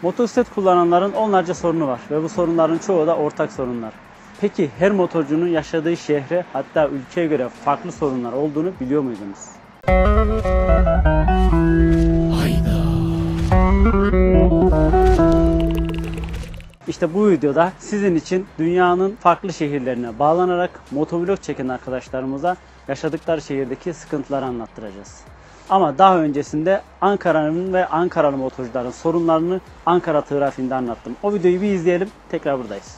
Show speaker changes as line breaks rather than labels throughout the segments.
Motosiklet kullananların onlarca sorunu var ve bu sorunların çoğu da ortak sorunlar. Peki her motorcunun yaşadığı şehre hatta ülkeye göre farklı sorunlar olduğunu biliyor muydunuz? Hayda. İşte bu videoda sizin için dünyanın farklı şehirlerine bağlanarak motovlog çeken arkadaşlarımıza yaşadıkları şehirdeki sıkıntıları anlattıracağız. Ama daha öncesinde Ankara'nın ve Ankaralı motorcuların sorunlarını Ankara trafiğinde anlattım. O videoyu bir izleyelim, tekrar buradayız.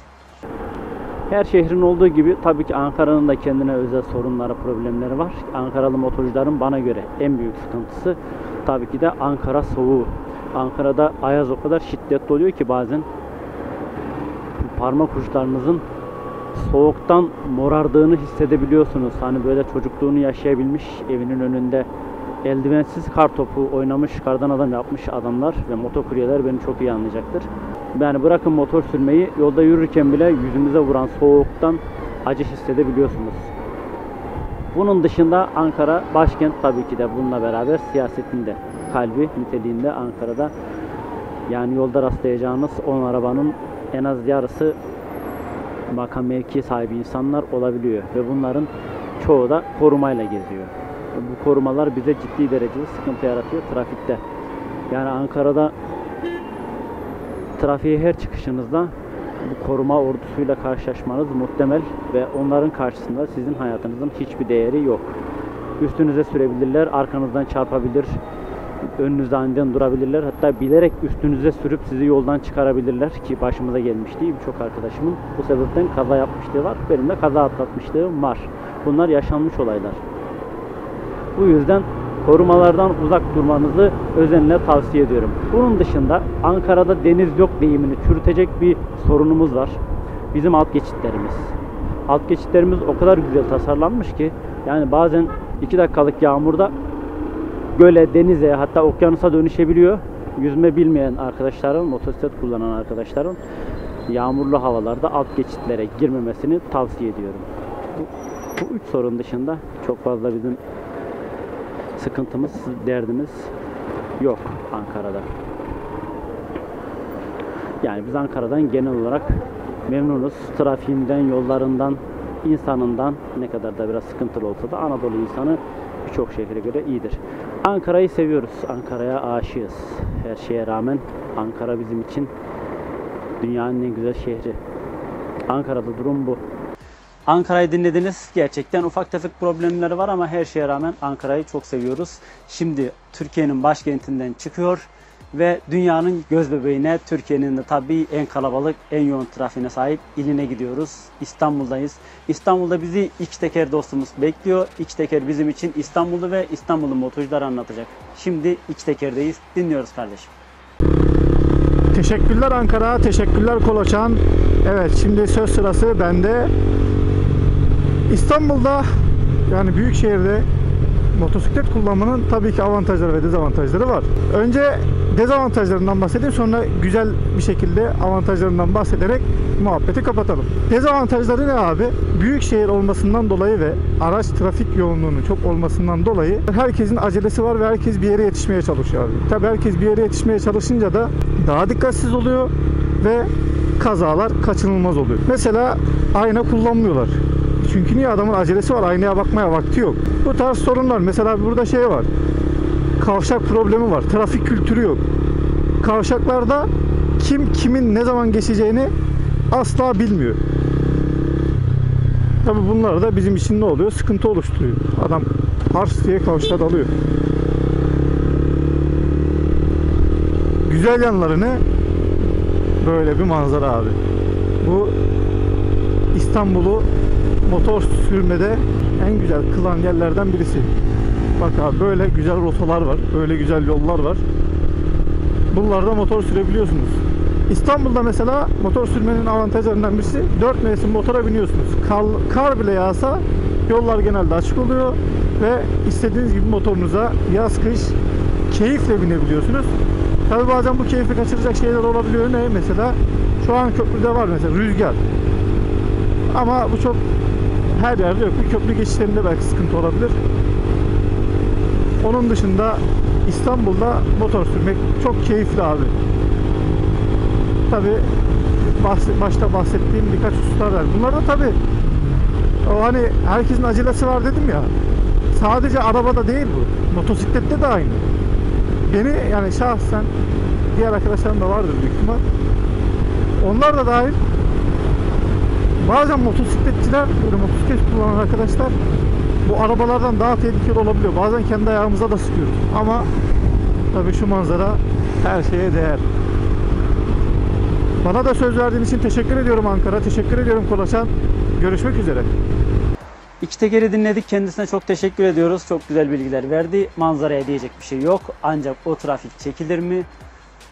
Her şehrin olduğu gibi tabii ki Ankara'nın da kendine özel sorunları, problemleri var. Ankaralı motorcuların bana göre en büyük sıkıntısı tabii ki de Ankara soğuğu. Ankara'da ayaz o kadar şiddetli oluyor ki bazen parmak uçlarınızın soğuktan morardığını hissedebiliyorsunuz. Hani böyle çocukluğunu yaşayabilmiş, evinin önünde eldivensiz kar topu oynamış, kardan adam yapmış adamlar ve motokuryeler beni çok iyi anlayacaktır. Yani bırakın motor sürmeyi, yolda yürürken bile yüzümüze vuran soğuktan acı hissedebiliyorsunuz. Bunun dışında Ankara başkent, tabii ki de bununla beraber siyasetin de kalbi niteliğinde Ankara'da. Yani yolda rastlayacağınız 10 arabanın en az yarısı makam mevki sahibi insanlar olabiliyor ve bunların çoğu da korumayla geziyor. Bu korumalar bize ciddi derecede sıkıntı yaratıyor trafikte. Yani Ankara'da trafiğe her çıkışınızda bu koruma ordusuyla karşılaşmanız muhtemel ve onların karşısında sizin hayatınızın hiçbir değeri yok. Üstünüze sürebilirler, arkanızdan çarpabilir, önünüzde aniden durabilirler. Hatta bilerek üstünüze sürüp sizi yoldan çıkarabilirler ki başımıza gelmişti. Birçok arkadaşımın bu sebepten kaza yapmışlığı var. Benim de kaza atlatmışlığım var. Bunlar yaşanmış olaylar. Bu yüzden korumalardan uzak durmanızı özenle tavsiye ediyorum. Bunun dışında Ankara'da deniz yok deyimini çürütecek bir sorunumuz var. Bizim alt geçitlerimiz. Alt geçitlerimiz o kadar güzel tasarlanmış ki yani bazen 2 dakikalık yağmurda göle, denize, hatta okyanusa dönüşebiliyor. Yüzme bilmeyen arkadaşların, motosiklet kullanan arkadaşların yağmurlu havalarda alt geçitlere girmemesini tavsiye ediyorum. Bu 3 sorun dışında çok fazla bizim sıkıntımız, derdimiz yok Ankara'da. Yani biz Ankara'dan genel olarak memnunuz. Trafiğinden, yollarından, insanından, ne kadar da biraz sıkıntılı olsa da Anadolu insanı birçok şehre göre iyidir. Ankara'yı seviyoruz. Ankara'ya aşığız. Her şeye rağmen Ankara bizim için dünyanın en güzel şehri. Ankara'da durum bu. Ankara'yı dinlediniz. Gerçekten ufak tefek problemleri var ama her şeye rağmen Ankara'yı çok seviyoruz. Şimdi Türkiye'nin başkentinden çıkıyor ve dünyanın gözbebeğine, Türkiye'nin de tabii en kalabalık, en yoğun trafiğine sahip iline gidiyoruz. İstanbul'dayız. İstanbul'da bizi iç teker dostumuz bekliyor. İç teker bizim için İstanbul'u ve İstanbul'un motorcuları anlatacak. Şimdi iç tekerdeyiz. Dinliyoruz kardeşim.
Teşekkürler Ankara, teşekkürler Koloçan. Evet, şimdi söz sırası bende. İstanbul'da, yani büyük şehirde motosiklet kullanmanın tabii ki avantajları ve dezavantajları var. Önce dezavantajlarından bahsedeyim, sonra güzel bir şekilde avantajlarından bahsederek muhabbeti kapatalım. Dezavantajları ne abi? Büyük şehir olmasından dolayı ve araç trafik yoğunluğunun çok olmasından dolayı herkesin acelesi var ve herkes bir yere yetişmeye çalışıyor abi. Tabii herkes bir yere yetişmeye çalışınca da daha dikkatsiz oluyor ve kazalar kaçınılmaz oluyor. Mesela ayna kullanmıyorlar. Çünkü niye? Adamın acelesi var, aynaya bakmaya vakti yok. Bu tarz sorunlar. Mesela burada şey var. Kavşak problemi var. Trafik kültürü yok. Kavşaklarda kim kimin ne zaman geçeceğini asla bilmiyor. Tabi bunlar da bizim için ne oluyor? Sıkıntı oluşturuyor. Adam hars diye kavşağa dalıyor. Güzel yanları ne? Böyle bir manzara abi. Bu İstanbul'u motor sürmede en güzel kılan yerlerden birisi. Bak abi, böyle güzel rotalar var, böyle güzel yollar var. Bunlarda motor sürebiliyorsunuz. İstanbul'da mesela motor sürmenin avantajlarından birisi 4 mevsim motora biniyorsunuz. Kar bile yağsa yollar genelde açık oluyor ve istediğiniz gibi motorunuza yaz kış keyifle binebiliyorsunuz. Tabi bazen bu keyfi kaçıracak şeyler olabiliyor. Ne? Mesela şu an köprüde var mesela rüzgar. Ama bu çok her yerde yok. Bir köprü geçişlerinde belki sıkıntı olabilir. Onun dışında İstanbul'da motor sürmek çok keyifli abi. tabii başta bahsettiğim birkaç hususlar var. Bunlar da tabii o hani herkesin acelesi var dedim ya. Sadece arabada değil bu. Motosiklette de aynı. Beni yani şahsen, diğer arkadaşlarım da vardır büyük ihtimal, onlar da dahil, bazen motosikletçiler, böyle motosiklet kullanan arkadaşlar bu arabalardan daha tehlikeli olabiliyor. Bazen kendi ayağımıza da sıkıyoruz. Ama tabii şu manzara her şeye değer. Bana da söz verdiğin için teşekkür ediyorum Ankara. Teşekkür ediyorum Kolaçan. Görüşmek üzere.
İki tekeri dinledik. Kendisine çok teşekkür ediyoruz. Çok güzel bilgiler verdi. Manzaraya diyecek bir şey yok. Ancak o trafik çekilir mi?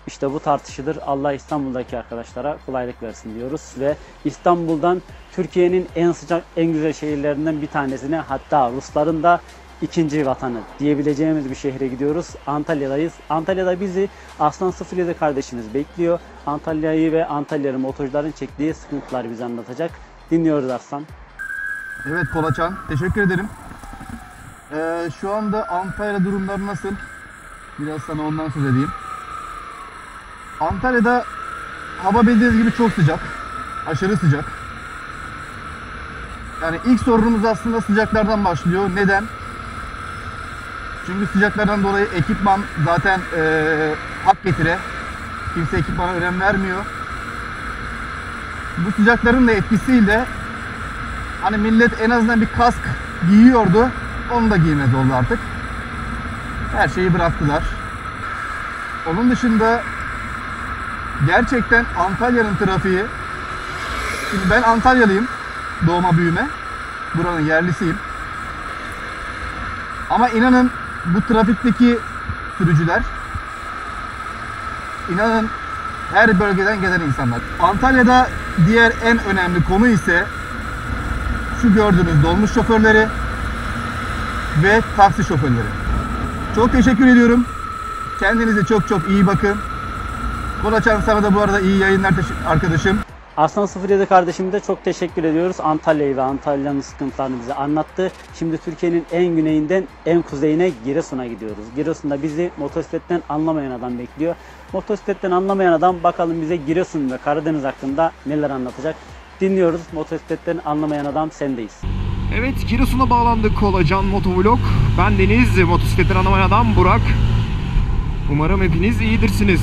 İşte bu tartışılır. Allah İstanbul'daki arkadaşlara kolaylık versin diyoruz. Ve İstanbul'dan Türkiye'nin en sıcak, en güzel şehirlerinden bir tanesine, hatta Rusların da ikinci vatanı diyebileceğimiz bir şehre gidiyoruz. Antalya'dayız. Antalya'da bizi Aslan 07 kardeşimiz bekliyor. Antalya'yı ve Antalyalı motorcuların çektiği sıkıntıları bize anlatacak. Dinliyoruz Aslan.
Evet Kolaçan, teşekkür ederim. Şu anda Antalya durumları nasıl? Biraz sana ondan söz edeyim. Antalya'da hava bildiğiniz gibi çok sıcak. Aşırı sıcak. Yani ilk sorunumuz aslında sıcaklardan başlıyor. Neden? Çünkü sıcaklardan dolayı ekipman zaten hak getire. Kimse ekipmana önem vermiyor. Bu sıcakların da etkisiyle hani millet en azından bir kask giyiyordu. Onu da giymez oldu artık. Her şeyi bıraktılar. Onun dışında gerçekten Antalya'nın trafiği, şimdi ben Antalyalıyım, doğma büyüme, buranın yerlisiyim. Ama inanın bu trafikteki sürücüler, inanın her bölgeden gelen insanlar. Antalya'da diğer en önemli konu ise şu gördüğünüz dolmuş şoförleri ve taksi şoförleri. Çok teşekkür ediyorum. Kendinize çok çok iyi bakın. Kolaçan, sana da bu arada iyi yayınlar arkadaşım.
Aslan 07 kardeşime de çok teşekkür ediyoruz. Antalya'yı ve Antalya'nın sıkıntılarını bize anlattı. Şimdi Türkiye'nin en güneyinden en kuzeyine, Giresun'a gidiyoruz. Giresun'da bizi motosikletten anlamayan adam bekliyor. Motosikletten anlamayan adam bakalım bize Giresun ve Karadeniz hakkında neler anlatacak. Dinliyoruz. Motosikletten anlamayan adam, sendeyiz.
Evet, Giresun'a bağlandık. Kolaçan Motovlog. Ben Deniz, motosikletten anlamayan adam Burak. Umarım hepiniz iyidirsiniz.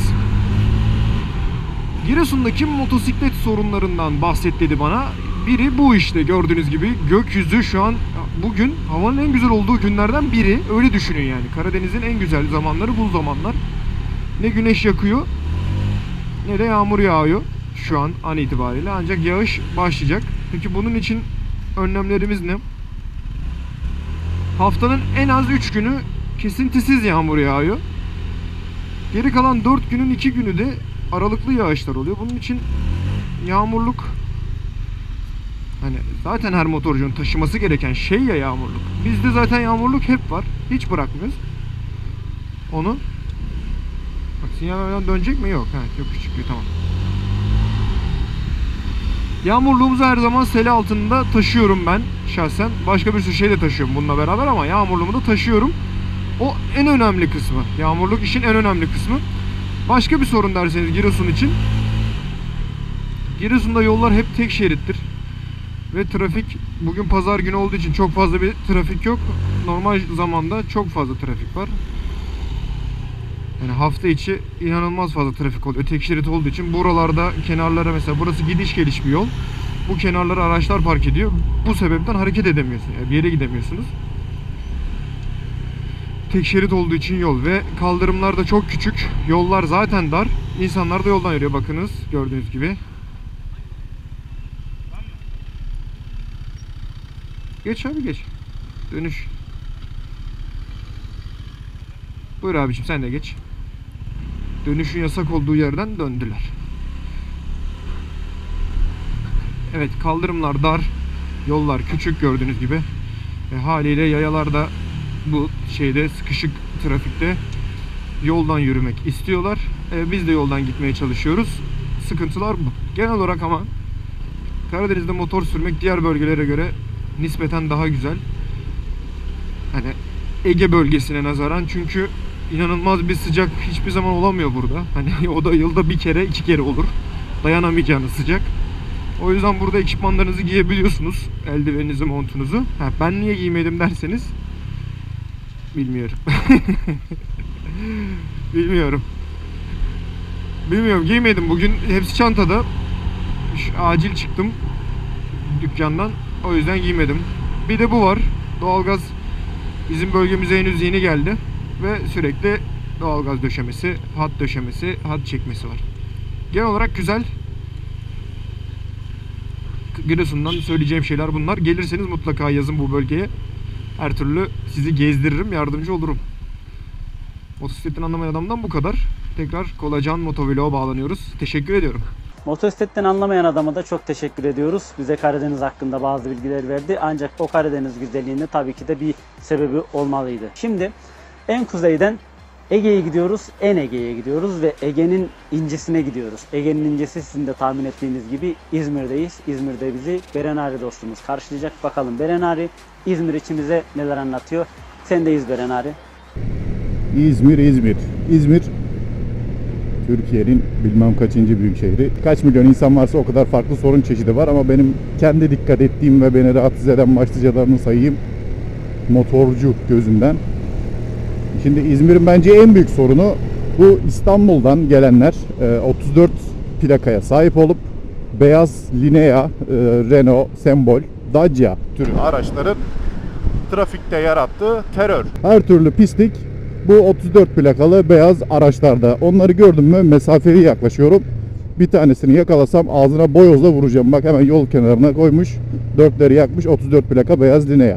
Giresun'daki motosiklet sorunlarından bahset dedi bana. Biri bu işte, gördüğünüz gibi gökyüzü şu an, bugün havanın en güzel olduğu günlerden biri. Öyle düşünün yani. Karadeniz'in en güzel zamanları bu zamanlar. Ne güneş yakıyor ne de yağmur yağıyor şu an itibariyle. Ancak yağış başlayacak. Peki bunun için önlemlerimiz ne? Haftanın en az 3 günü kesintisiz yağmur yağıyor. Geri kalan 4 günün 2 günü de aralıklı yağışlar oluyor. Bunun için yağmurluk, hani zaten her motorcunun taşıması gereken şey ya yağmurluk. Bizde zaten yağmurluk hep var. Hiç bırakmıyoruz onu. Bak, sinyal dönecek mi? Yok. Yok, küçük, tamam. Yağmurluğumuzu her zaman sele altında taşıyorum ben şahsen. Başka bir sürü şey de taşıyorum bununla beraber ama yağmurluğumu da taşıyorum. O en önemli kısmı. Yağmurluk işin en önemli kısmı. Başka bir sorun derseniz Giresun için. Giresun'da yollar hep tek şerittir. Ve trafik, bugün pazar günü olduğu için çok fazla bir trafik yok. Normal zamanda çok fazla trafik var. Yani hafta içi inanılmaz fazla trafik oluyor. Tek şerit olduğu için buralarda, kenarlara, mesela burası gidiş geliş bir yol. Bu kenarlara araçlar park ediyor. Bu sebepten hareket edemiyorsun. Yani bir yere gidemiyorsunuz. Tek şerit olduğu için yol ve kaldırımlar da çok küçük. Yollar zaten dar. İnsanlar da yoldan yürüyor, bakınız gördüğünüz gibi. Geç abi, geç. Dönüş. Buyur abiciğim, sen de geç. Dönüşün yasak olduğu yerden döndüler. Evet, kaldırımlar dar. Yollar küçük gördüğünüz gibi. Haliyle yayalarda bu şeyde, sıkışık trafikte yoldan yürümek istiyorlar. Biz de yoldan gitmeye çalışıyoruz. Sıkıntılar bu. Genel olarak ama Karadeniz'de motor sürmek diğer bölgelere göre nispeten daha güzel. Hani Ege bölgesine nazaran, çünkü inanılmaz bir sıcak hiçbir zaman olamıyor burada. Hani o da yılda bir kere, 2 kere olur. Dayanamayacağınız sıcak. O yüzden burada ekipmanlarınızı giyebiliyorsunuz. Eldiveninizi, montunuzu. Ben niye giymedim derseniz bilmiyorum. Bilmiyorum, giymedim. Bugün hepsi çantada. Acil çıktım dükkandan. O yüzden giymedim. Bir de bu var. Doğalgaz bizim bölgemize henüz yeni geldi. Ve sürekli doğalgaz döşemesi, hat döşemesi, hat çekmesi var. Genel olarak güzel. Giresun'dan söyleyeceğim şeyler bunlar. Gelirseniz mutlaka yazın bu bölgeye. Her türlü sizi gezdiririm, yardımcı olurum. Motosikletten anlamayan adamdan bu kadar. Tekrar Kolacan Motovlog'a bağlanıyoruz. Teşekkür ediyorum.
Motosikletten anlamayan adama da çok teşekkür ediyoruz. Bize Karadeniz hakkında bazı bilgiler verdi. Ancak o Karadeniz güzelliğinde tabii ki de bir sebebi olmalıydı. Şimdi en kuzeyden Ege'ye gidiyoruz, en Ege'ye gidiyoruz ve Ege'nin incisine gidiyoruz. Ege'nin incisi sizin de tahmin ettiğiniz gibi İzmir'deyiz. İzmir'de bizi Berenari dostumuz karşılayacak. Bakalım Berenari İzmir için bize neler anlatıyor. Sendeyiz Berenari.
İzmir Türkiye'nin bilmem kaçıncı büyük şehri. Kaç milyon insan varsa o kadar farklı sorun çeşidi var ama benim kendi dikkat ettiğim ve beni rahatsız eden başlıcalarını sayayım. Motorcu gözünden. Şimdi İzmir'in bence en büyük sorunu bu İstanbul'dan gelenler 34 plakaya sahip olup beyaz Linea, Renault, Sembol, Dacia türü araçların trafikte yarattığı terör. Her türlü pislik bu 34 plakalı beyaz araçlarda. Onları gördüm mü mesafeli yaklaşıyorum. Bir tanesini yakalasam ağzına boyozla vuracağım. Bak hemen yol kenarına koymuş. Dörtleri yakmış, 34 plaka beyaz Linea.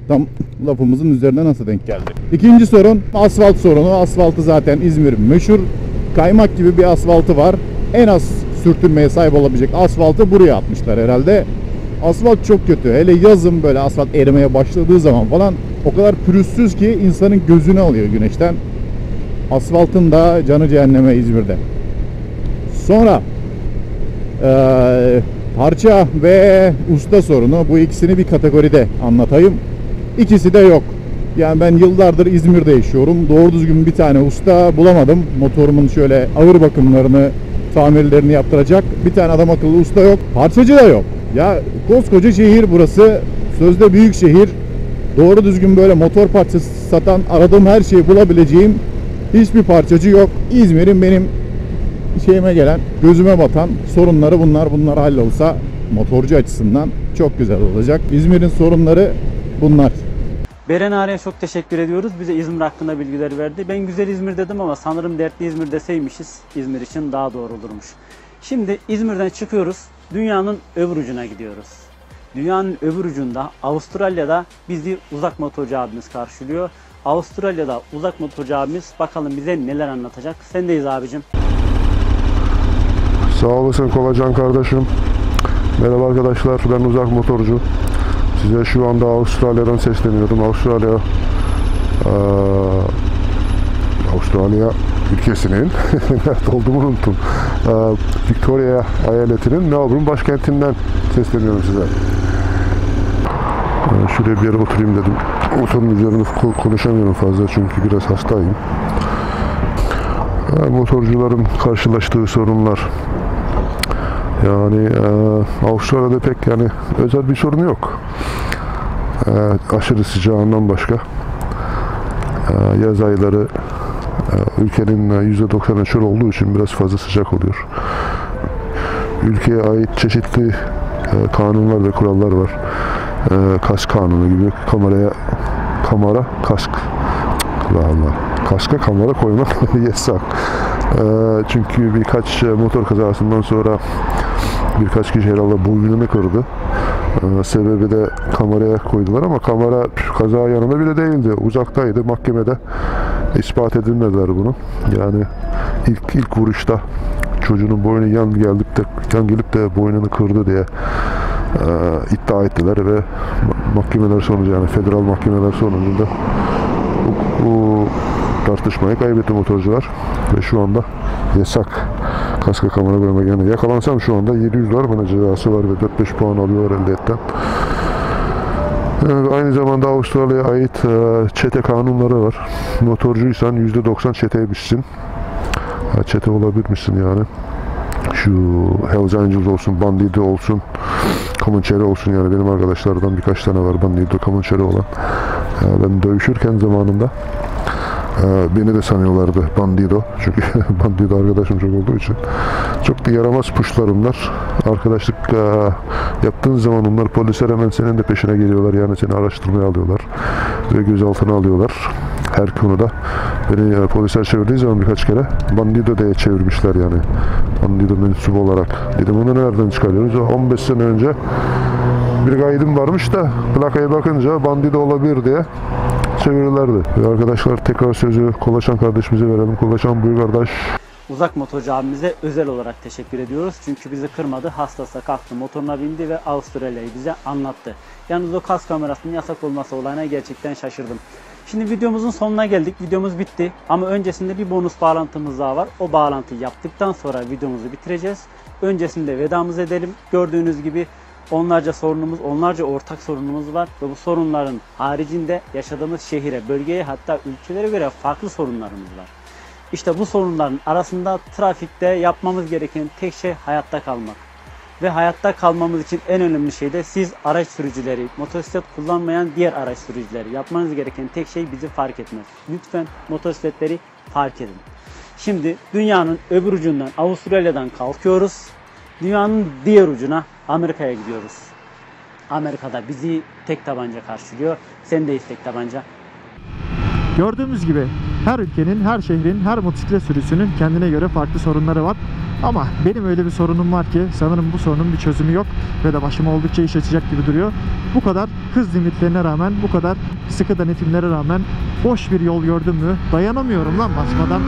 Tam lafımızın üzerine nasıl denk geldi? İkinci sorun asfalt sorunu. Asfaltı zaten İzmir'in meşhur. Kaymak gibi bir asfaltı var. En az sürtünmeye sahip olabilecek asfaltı buraya atmışlar herhalde. Asfalt çok kötü. Hele yazın böyle asfalt erimeye başladığı zaman falan o kadar pürüzsüz ki insanın gözünü alıyor güneşten. Asfaltın da canı cehenneme İzmir'de. Sonra parça ve usta sorunu. Bu ikisini bir kategoride anlatayım. İkisi de yok. Yani ben yıllardır İzmir'de yaşıyorum. Doğru düzgün bir tane usta bulamadım. Motorumun şöyle ağır bakımlarını, tamirlerini yaptıracak bir tane adam akıllı usta yok. Parçacı da yok. Ya koskoca şehir burası. Sözde büyük şehir. Doğru düzgün böyle motor parçası satan, aradığım her şeyi bulabileceğim hiçbir parçacı yok. İzmir'in benim şeyime gelen, gözüme batan sorunları bunlar. Bunlar hallolsa motorcu açısından çok güzel olacak. İzmir'in sorunları bunlar.
Berenari'ye çok teşekkür ediyoruz. Bize İzmir hakkında bilgiler verdi. Ben güzel İzmir dedim ama sanırım dertli İzmir deseymişiz İzmir için daha doğru olurmuş. Şimdi İzmir'den çıkıyoruz. Dünyanın öbür ucuna gidiyoruz. Dünyanın öbür ucunda Avustralya'da bizi Uzak Motorcu abimiz karşılıyor. Avustralya'da Uzak Motorcu abimiz bakalım bize neler anlatacak. Sendeyiz abicim.
Sağ olasın Kolacan kardeşim. Merhaba arkadaşlar, ben Uzak Motorcu. Size şu anda Avustralya'dan sesleniyorum. Avustralya ülkesinin nerede olduğumu unuttum. Victoria eyaletinin Melbourne başkentinden sesleniyorum size. Şuraya bir yere oturayım dedim. Motorun üzerinde konuşamıyorum fazla çünkü biraz hastayım. Motorcuların karşılaştığı sorunlar. Yani Avustralya'da pek yani özel bir sorunu yok. Aşırı sıcağından başka. Yaz ayları ülkenin %90'ı çöl olduğu için biraz fazla sıcak oluyor. Ülkeye ait çeşitli kanunlar ve kurallar var. Kask kanunu gibi kaska kamera koymak yasak. Çünkü birkaç motor kazasından sonra birkaç kişi herhalde boynunu kırdı. Sebebi de kameraya koydular ama kamera kaza yanında bile değildi. Uzaktaydı. Mahkemede ispat edilmediler bunu. Yani ilk vuruşta çocuğun boynu yan gelip de boynunu kırdı diye iddia ettiler ve mahkemeler sonucu yani federal mahkemeler sonucunda bu tartışmayı kaybetti motorcular ve şu anda yasak kaska kamera koymak. Yani yakalansam şu anda $700 bana cezası var ve 4-5 puan alıyorlar ehliyetten. Aynı zamanda Avustralya'ya ait çete kanunları var. Motorcuysan %90 çeteye bitsin. Çete olabilirmişsin yani. şu Hells Angels olsun, Bandido olsun, Comanche olsun, yani benim arkadaşlardan birkaç tane var Bandido, Comanche olan. Ben dövüşürken zamanında beni de sanıyorlardı Bandido. Çünkü Bandido arkadaşım çok olduğu için. Çok da yaramaz puşlarımlar. Arkadaşlık yaptığın zaman onlar, polisler hemen senin de peşine geliyorlar. Yani seni araştırmaya alıyorlar ve gözaltına alıyorlar. Her konuda. Beni polisler çevirdiği zaman birkaç kere Bandido diye çevirmişler yani. Bandido mensubu olarak. Dedim onu nereden çıkarıyoruz? 15 sene önce bir kaydım varmış da plakaya bakınca Bandido olabilir diye çevirirlerdi. Ve arkadaşlar, tekrar sözü Kolaşan kardeşimize verelim. Kolaşan, buyur kardeş.
Uzak motorcu abimize özel olarak teşekkür ediyoruz. Çünkü bizi kırmadı. Hastası kalktı, motoruna bindi ve Avustralya'yı bize anlattı. Yalnız o kask kamerasının yasak olması olayına gerçekten şaşırdım. Şimdi videomuzun sonuna geldik. Videomuz bitti. Ama öncesinde bir bonus bağlantımız daha var. O bağlantıyı yaptıktan sonra videomuzu bitireceğiz. Öncesinde vedamızı edelim. Gördüğünüz gibi onlarca sorunumuz, onlarca ortak sorunumuz var. Ve bu sorunların haricinde yaşadığımız şehire, bölgeye, hatta ülkelere göre farklı sorunlarımız var. İşte bu sorunların arasında trafikte yapmamız gereken tek şey hayatta kalmak. Ve hayatta kalmamız için en önemli şey de siz araç sürücüleri, motosiklet kullanmayan diğer araç sürücüleri, yapmanız gereken tek şey bizi fark etmez. Lütfen motosikletleri fark edin. Şimdi dünyanın öbür ucundan, Avustralya'dan kalkıyoruz. Dünyanın diğer ucuna, Amerika'ya gidiyoruz. Amerika'da bizi tek tabanca karşılıyor. Sendeyiz tek tabanca.
Gördüğümüz gibi her ülkenin, her şehrin, her motosiklet sürücüsünün kendine göre farklı sorunları var. Ama benim öyle bir sorunum var ki sanırım bu sorunun bir çözümü yok ve de başıma oldukça iş açacak gibi duruyor. Bu kadar hız limitlerine rağmen, bu kadar sıkı denetimlere rağmen boş bir yol gördüm mü dayanamıyorum lan basmadan.